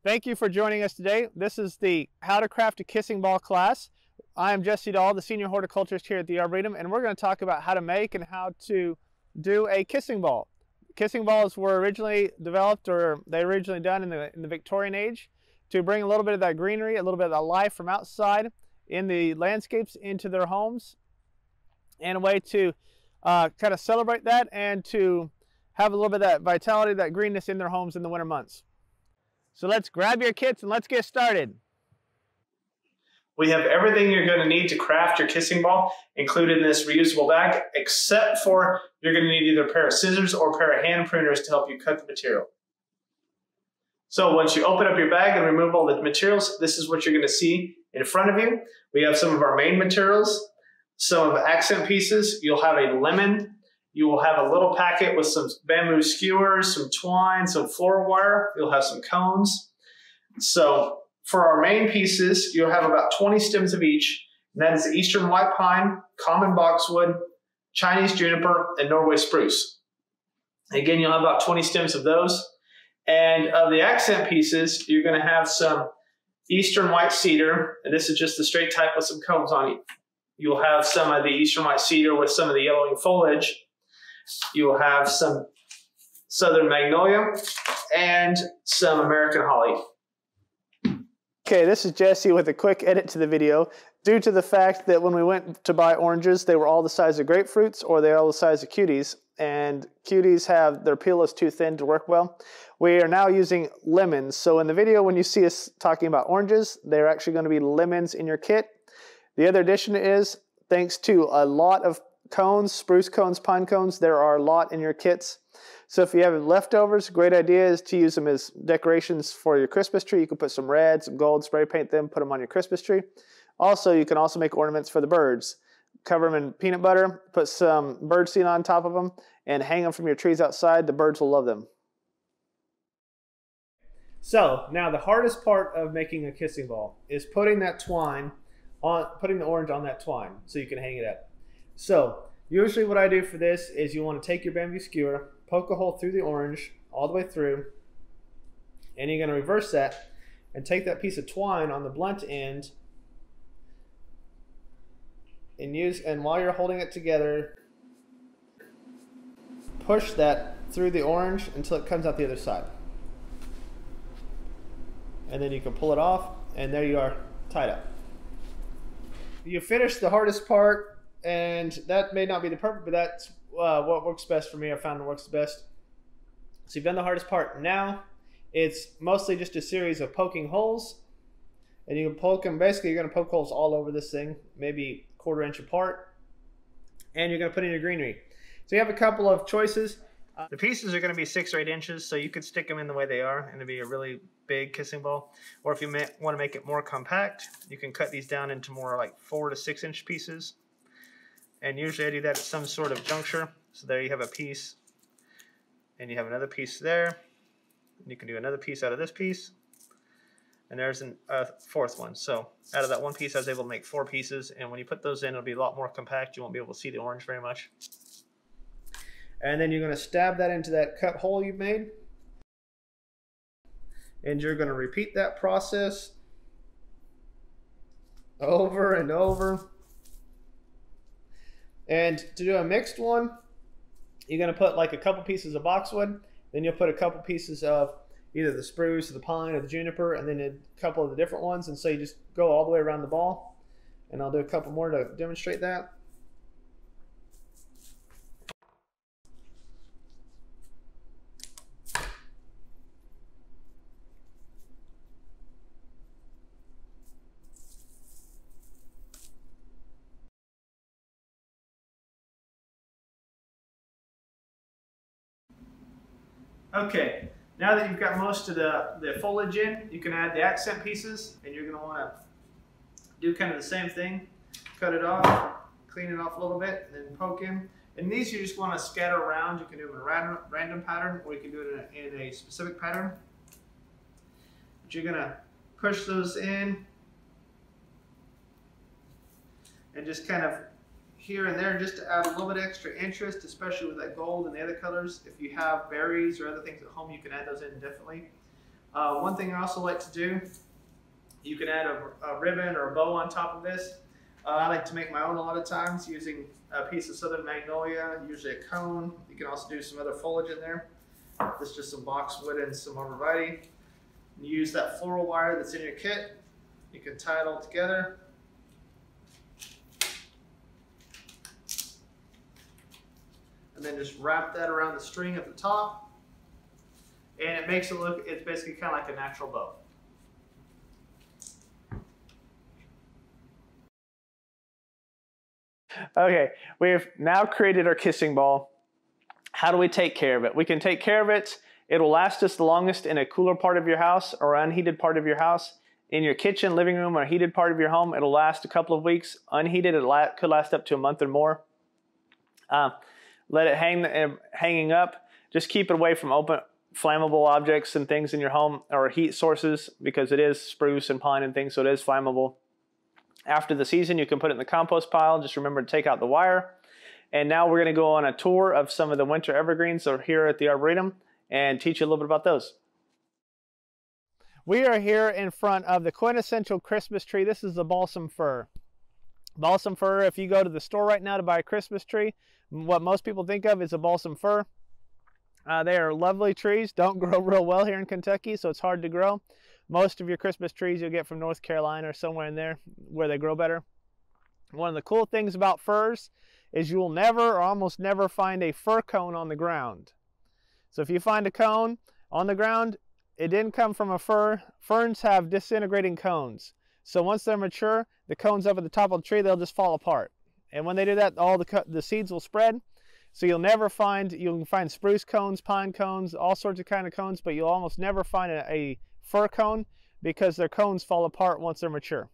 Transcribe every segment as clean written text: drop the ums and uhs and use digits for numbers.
Thank you for joining us today. This is the How to Craft a Kissing Ball class. I am Jesse Dahl, the Senior Horticulturalist here at the Arboretum, and we're going to talk about how to make and how to do a kissing ball. Kissing balls were originally developed, or they were originally done in the Victorian age, to bring a little bit of that greenery, a little bit of that life from outside in the landscapes into their homes, and a way to kind of celebrate that and to have a little bit of that vitality, that greenness in their homes in the winter months. So let's grab your kits and let's get started. We have everything you're going to need to craft your kissing ball included in this reusable bag, except for you're going to need either a pair of scissors or a pair of hand pruners to help you cut the material. So once you open up your bag and remove all the materials, this is what you're going to see in front of you. We have some of our main materials, some of the accent pieces. You'll have a lemon. You will have a little packet with some bamboo skewers, some twine, some floral wire. You'll have some cones. So for our main pieces, you'll have about 20 stems of each. And that is the Eastern White Pine, Common Boxwood, Chinese Juniper, and Norway Spruce. Again, you'll have about 20 stems of those. And of the accent pieces, you're going to have some Eastern White Cedar. And this is just the straight type with some cones on it. You'll have some of the Eastern White Cedar with some of the yellowing foliage. You will have some Southern Magnolia and some American Holly. Okay, this is Jesse with a quick edit to the video. Due to the fact that when we went to buy oranges, they were all the size of grapefruits or they're all the size of cuties, and cuties have their peel is too thin to work well. We are now using lemons. So in the video, when you see us talking about oranges, they're actually going to be lemons in your kit. The other addition is, thanks to a lot of cones, spruce cones, pine cones, there are a lot in your kits. So if you have leftovers, a great idea is to use them as decorations for your Christmas tree. You can put some red, some gold, spray paint them, put them on your Christmas tree. Also, you can also make ornaments for the birds. Cover them in peanut butter, put some bird seed on top of them, and hang them from your trees outside. The birds will love them. So now the hardest part of making a kissing ball is putting that twine on, putting the orange on that twine so you can hang it up. So usually what I do for this is you want to take your bamboo skewer, poke a hole through the orange all the way through, and you're going to reverse that and take that piece of twine on the blunt end and while you're holding it together, push that through the orange until it comes out the other side. And then you can pull it off, and there you are, tied up. You finish the hardest part, and that may not be the perfect, but that's what works best for me. I found it works best. So you've done the hardest part. Now it's mostly just a series of poking holes, and you can poke them. Basically, you're going to poke holes all over this thing, maybe 1/4 inch apart, and you're going to put in your greenery. So you have a couple of choices. The pieces are going to be 6 or 8 inches, so you could stick them in the way they are, and it'd be a really big kissing ball. Or if you want to make it more compact, you can cut these down into more like 4 to 6 inch pieces. And usually I do that at some sort of juncture. So there you have a piece, and you have another piece there. And you can do another piece out of this piece. And there's a fourth one. So out of that one piece, I was able to make 4 pieces. And when you put those in, it'll be a lot more compact. You won't be able to see the orange very much. And then you're going to stab that into that cut hole you've made. And you're going to repeat that process over and over. And to do a mixed one, you're going to put like a couple pieces of boxwood, then you'll put a couple pieces of either the spruce or the pine or the juniper, and then a couple of the different ones. And so you just go all the way around the ball. And I'll do a couple more to demonstrate that. Okay, now that you've got most of the foliage in, you can add the accent pieces, and you're going to want to do kind of the same thing. Cut it off, clean it off a little bit, and then poke in. And these you just want to scatter around. You can do them in a random pattern, or you can do it in a specific pattern. But you're going to push those in and just kind of here and there just to add a little bit extra interest, especially with that gold and the other colors. If you have berries or other things at home, you can add those in definitely. One thing I also like to do, you can add a ribbon or a bow on top of this. I like to make my own a lot of times using a piece of southern magnolia, usually a cone. You can also do some other foliage in there. This is just some boxwood and some arborvitae. You use that floral wire that's in your kit. You can tie it all together. And then just wrap that around the string at the top. And it makes it look, it's basically kind of like a natural bow. Okay, we've now created our kissing ball. How do we take care of it? We can take care of it. It'll last us the longest in a cooler part of your house or unheated part of your house. In your kitchen, living room, or heated part of your home, it'll last a couple of weeks. Unheated, it could last up to a month or more. Let it hanging up. Just keep it away from open, flammable objects and things in your home or heat sources because it is spruce and pine and things, so it is flammable. After the season, you can put it in the compost pile. Just remember to take out the wire. And now we're going to go on a tour of some of the winter evergreens that are here at the Arboretum and teach you a little bit about those. We are here in front of the quintessential Christmas tree. This is the balsam fir. Balsam fir, if you go to the store right now to buy a Christmas tree, what most people think of is a balsam fir. They are lovely trees, don't grow real well here in Kentucky, so it's hard to grow. Most of your Christmas trees you'll get from North Carolina or somewhere in there where they grow better. One of the cool things about firs is you will never or almost never find a fir cone on the ground. So if you find a cone on the ground, it didn't come from a fir. Ferns have disintegrating cones. So once they're mature, the cones up at the top of the tree, they'll just fall apart. And when they do that, all the seeds will spread. So you'll can find spruce cones, pine cones, all sorts of kind of cones, but you'll almost never find a fir cone because their cones fall apart once they're mature.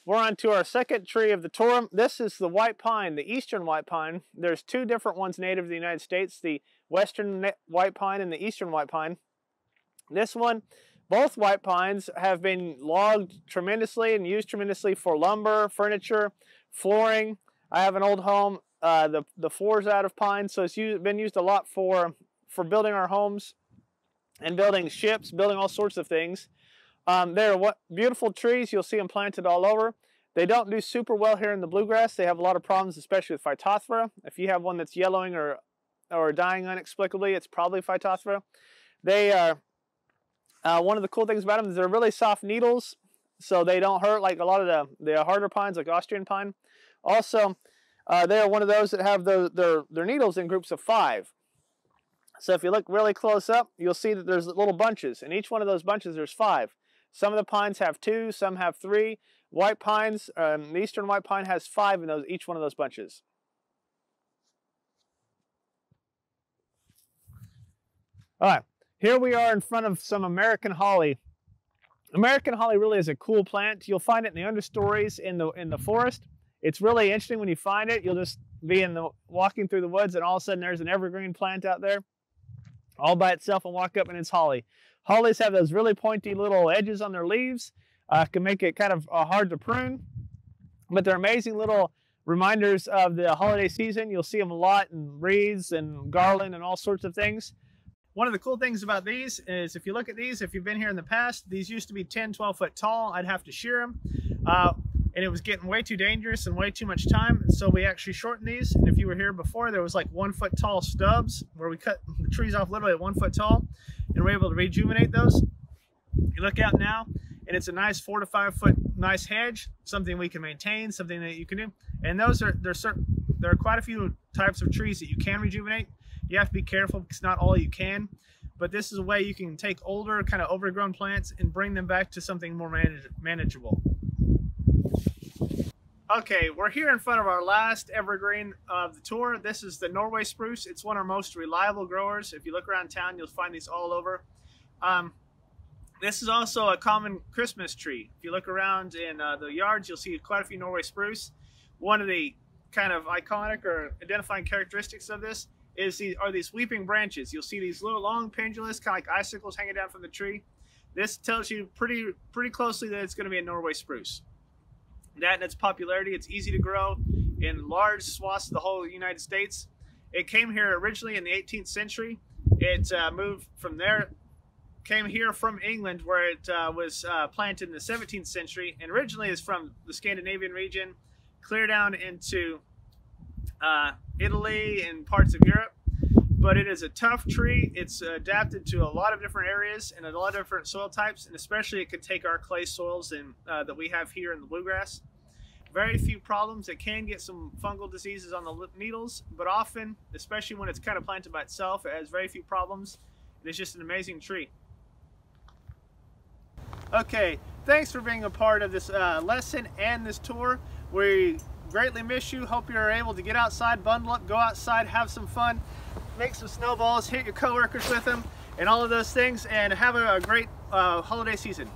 We're on to our second tree of the tour. This is the white pine, the eastern white pine. There's two different ones native to the United States, the western white pine and the eastern white pine. This one, both white pines have been logged tremendously and used tremendously for lumber, furniture, flooring. I have an old home, the floor's out of pine, so it's been used a lot for building our homes and building ships, building all sorts of things. They're beautiful trees. You'll see them planted all over. They don't do super well here in the bluegrass. They have a lot of problems, especially with Phytophthora. If you have one that's yellowing or dying inexplicably, it's probably Phytophthora. They are, one of the cool things about them is they're really soft needles, so they don't hurt like a lot of the harder pines, like Austrian pine. Also, they are one of those that have their needles in groups of 5. So if you look really close up, you'll see that there's little bunches. In each one of those bunches, there's 5. Some of the pines have 2, some have 3. White pines, the eastern white pine has 5 in each one of those bunches. All right, here we are in front of some American holly. American holly really is a cool plant. You'll find it in the understories in the forest. It's really interesting when you find it. You'll just be walking through the woods and all of a sudden there's an evergreen plant out there all by itself and walk up and it's holly. Hollies have those really pointy little edges on their leaves. Can make it kind of hard to prune, but they're amazing little reminders of the holiday season. You'll see them a lot in wreaths and garland and all sorts of things. One of the cool things about these is if you look at these, if you've been here in the past, these used to be 10, 12 foot tall. I'd have to shear them. And it was getting way too dangerous and way too much time. So we actually shortened these. And if you were here before, there was like 1 foot tall stubs where we cut the trees off literally at 1 foot tall and we're able to rejuvenate those. You look out now and it's a nice 4 to 5 foot nice hedge, something we can maintain, something that you can do. And there are quite a few types of trees that you can rejuvenate. You have to be careful because not all you can. But this is a way you can take older, kind of overgrown plants and bring them back to something more manageable. Okay, we're here in front of our last evergreen of the tour. This is the Norway Spruce. It's one of our most reliable growers. If you look around town, you'll find these all over. This is also a common Christmas tree. If you look around in the yards, you'll see quite a few Norway Spruce. One of the kind of iconic or identifying characteristics of this are these weeping branches. You'll see these little long pendulous, kind of like icicles hanging down from the tree. This tells you pretty closely that it's going to be a Norway Spruce. That and its popularity, it's easy to grow in large swaths of the whole United States. It came here originally in the 18th century It moved from there, came here from England, where it was planted in the 17th century, and originally is from the Scandinavian region, clear down into Italy and parts of Europe. But it is a tough tree. It's adapted to a lot of different areas and a lot of different soil types, and especially it could take our clay soils and that we have here in the bluegrass. Very few problems. It can get some fungal diseases on the needles, but often, especially when it's kind of planted by itself, it has very few problems. And it's just an amazing tree. Okay, thanks for being a part of this lesson and this tour. We greatly miss you. Hope you're able to get outside, bundle up, go outside, have some fun, make some snowballs, hit your coworkers with them, and all of those things, and have a great holiday season.